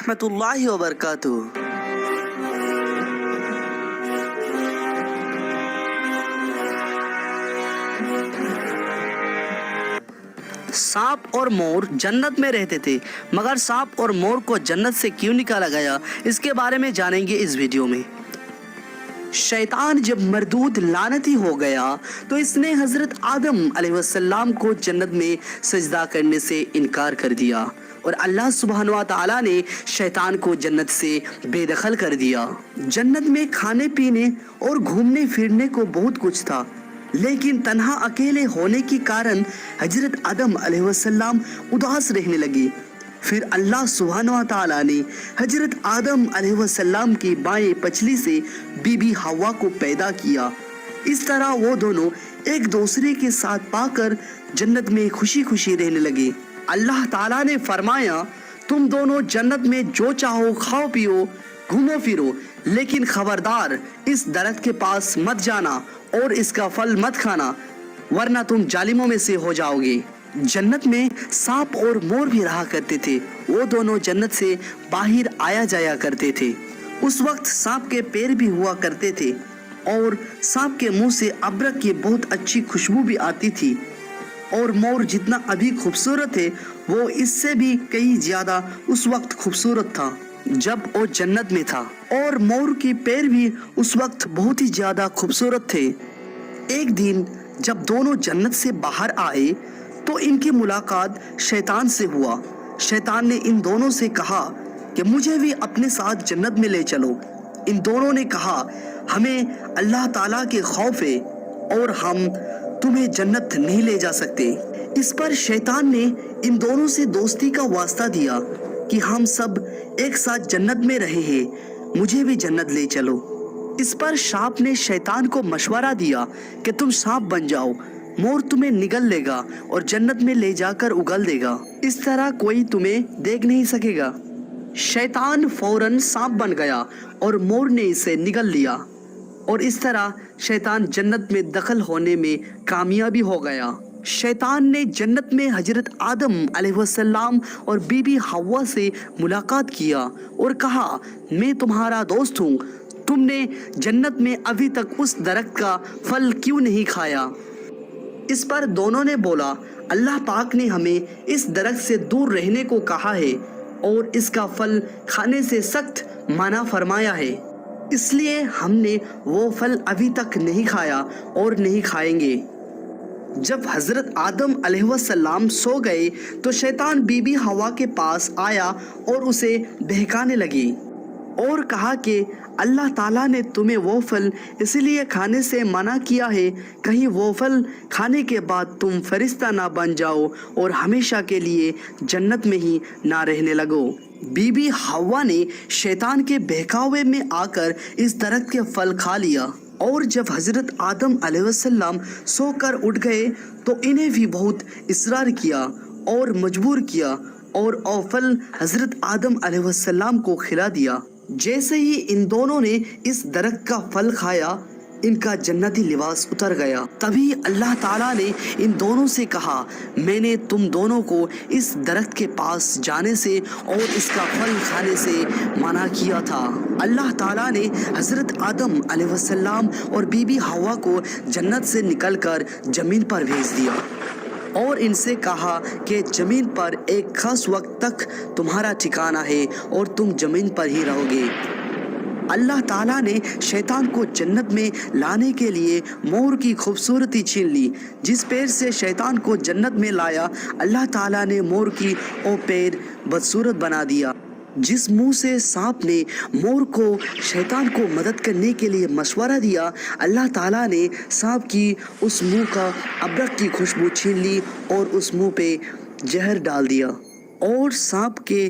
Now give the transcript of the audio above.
ورحمۃ اللہ وبرکاتہ۔ سانپ اور مور جنت میں رہتے تھے، مگر سانپ اور مور کو جنت سے کیوں نکالا گیا، اس کے بارے میں جانیں گے اس ویڈیو میں۔ شیطان جب مردود لعنتی ہو گیا تو اس نے حضرت آدم علیہ السلام کو جنت میں سجدہ کرنے سے انکار کر دیا، اور اللہ سبحانہ و تعالیٰ نے شیطان کو جنت سے بے دخل کر دیا۔ جنت میں کھانے پینے اور گھومنے پھرنے کو بہت کچھ تھا، لیکن تنہا اکیلے ہونے کے کارن حضرت آدم علیہ السلام اداس رہنے لگے۔ پھر اللہ سبحانہ و تعالیٰ نے حضرت آدم علیہ السلام کی بائیں پچھلی سے بی بی حوا کو پیدا کیا۔ اس طرح وہ دونوں ایک دوسرے کے ساتھ پا کر جنت میں خوشی خوشی رہنے لگے۔ اللہ تعالیٰ نے فرمایا، تم دونوں جنت میں جو چاہو کھاؤ پیو، گھومو پھرو، لیکن خبردار اس درخت کے پاس مت جانا اور اس کا پھل مت کھانا، ورنہ تم ظالموں میں سے ہو جاؤ گے۔ جنت میں سانپ اور مور بھی رہا کرتے تھے، وہ دونوں جنت سے باہر آیا جایا کرتے تھے۔ اس وقت سانپ کے پیر بھی ہوا کرتے تھے، اور سانپ کے منہ سے ابرک کی بہت اچھی خوشبو بھی آتی تھی، اور مور جتنا ابھی خوبصورت ہے وہ اس سے بھی کئی زیادہ اس وقت خوبصورت تھا جب وہ جنت میں تھا، اور مور کی پیر بھی اس وقت بہت ہی زیادہ خوبصورت تھے۔ ایک دن جب دونوں جنت سے باہر آئے تو ان کی ملاقات شیطان سے ہوا۔ شیطان نے ان دونوں سے کہا کہ مجھے بھی اپنے ساتھ جنت میں لے چلو۔ ان دونوں نے کہا، ہمیں اللہ تعالیٰ کے خوف ہے اور ہم تمہیں جنت نہیں لے جا سکتے۔ اس پر شیطان نے ان دونوں سے دوستی کا واسطہ دیا کہ ہم سب ایک ساتھ جنت میں رہے ہیں، مجھے بھی جنت لے چلو۔ اس پر سانپ نے شیطان کو مشورہ دیا کہ تم سانپ بن جاؤ، مور تمہیں نگل لے گا اور جنت میں لے جا کر اگل دے گا، اس طرح کوئی تمہیں دیکھ نہیں سکے گا۔ شیطان فوراً سانپ بن گیا اور مور نے اسے نگل لیا، اور اس طرح شیطان جنت میں دخل ہونے میں کامیابی ہو گیا۔ شیطان نے جنت میں حضرت آدم علیہ السلام اور بی بی حوا سے ملاقات کیا اور کہا، میں تمہارا دوست ہوں، تم نے جنت میں ابھی تک اس درخت کا پھل کیوں نہیں کھایا؟ اس پر دونوں نے بولا، اللہ پاک نے ہمیں اس درخت سے دور رہنے کو کہا ہے اور اس کا پھل کھانے سے سخت منع فرمایا ہے، اس لیے ہم نے وہ پھل ابھی تک نہیں کھایا اور نہیں کھائیں گے۔ جب حضرت آدم علیہ السلام سو گئے تو شیطان بی بی حوا کے پاس آیا اور اسے بہکانے لگی اور کہا کہ اللہ تعالیٰ نے تمہیں وہ پھل اس لیے کھانے سے منع کیا ہے، کہیں وہ پھل کھانے کے بعد تم فرشتہ نہ بن جاؤ اور ہمیشہ کے لیے جنت میں ہی نہ رہنے لگو۔ بی بی حوا نے شیطان کے بہکاوے میں آ کر اس درخت کے پھل کھا لیا، اور جب حضرت آدم علیہ السلام سو کر اٹھ گئے تو انہیں بھی بہت اصرار کیا اور مجبور کیا، اور وہ پھل حضرت آدم علیہ السلام کو کھلا دیا۔ جیسے ہی ان دونوں نے اس درخت کا پھل کھایا، ان کا جنتی لباس اتر گیا۔ تبھی اللہ تعالیٰ نے ان دونوں سے کہا، میں نے تم دونوں کو اس درخت کے پاس جانے سے اور اس کا پھل کھانے سے منع کیا تھا۔ اللہ تعالیٰ نے حضرت آدم علیہ السلام اور بی بی حوا کو جنت سے نکل کر زمین پر بھیج دیا اور ان سے کہا کہ زمین پر ایک خاص وقت تک تمہارا ٹھکانہ ہے اور تم زمین پر ہی رہو گے۔ اللہ تعالیٰ نے شیطان کو جنت میں لانے کے لیے مور کی خوبصورتی چھین لی۔ جس پیر سے شیطان کو جنت میں لایا، اللہ تعالیٰ نے مور کی وہ پیر بدصورت بنا دیا۔ جس منہ سے سانپ نے مور کو شیطان کو مدد کرنے کے لیے مشورہ دیا، اللہ تعالیٰ نے سانپ کی اس منہ کا ابرک کی خوشبو چھین لی اور اس منہ پہ زہر ڈال دیا، اور سانپ کے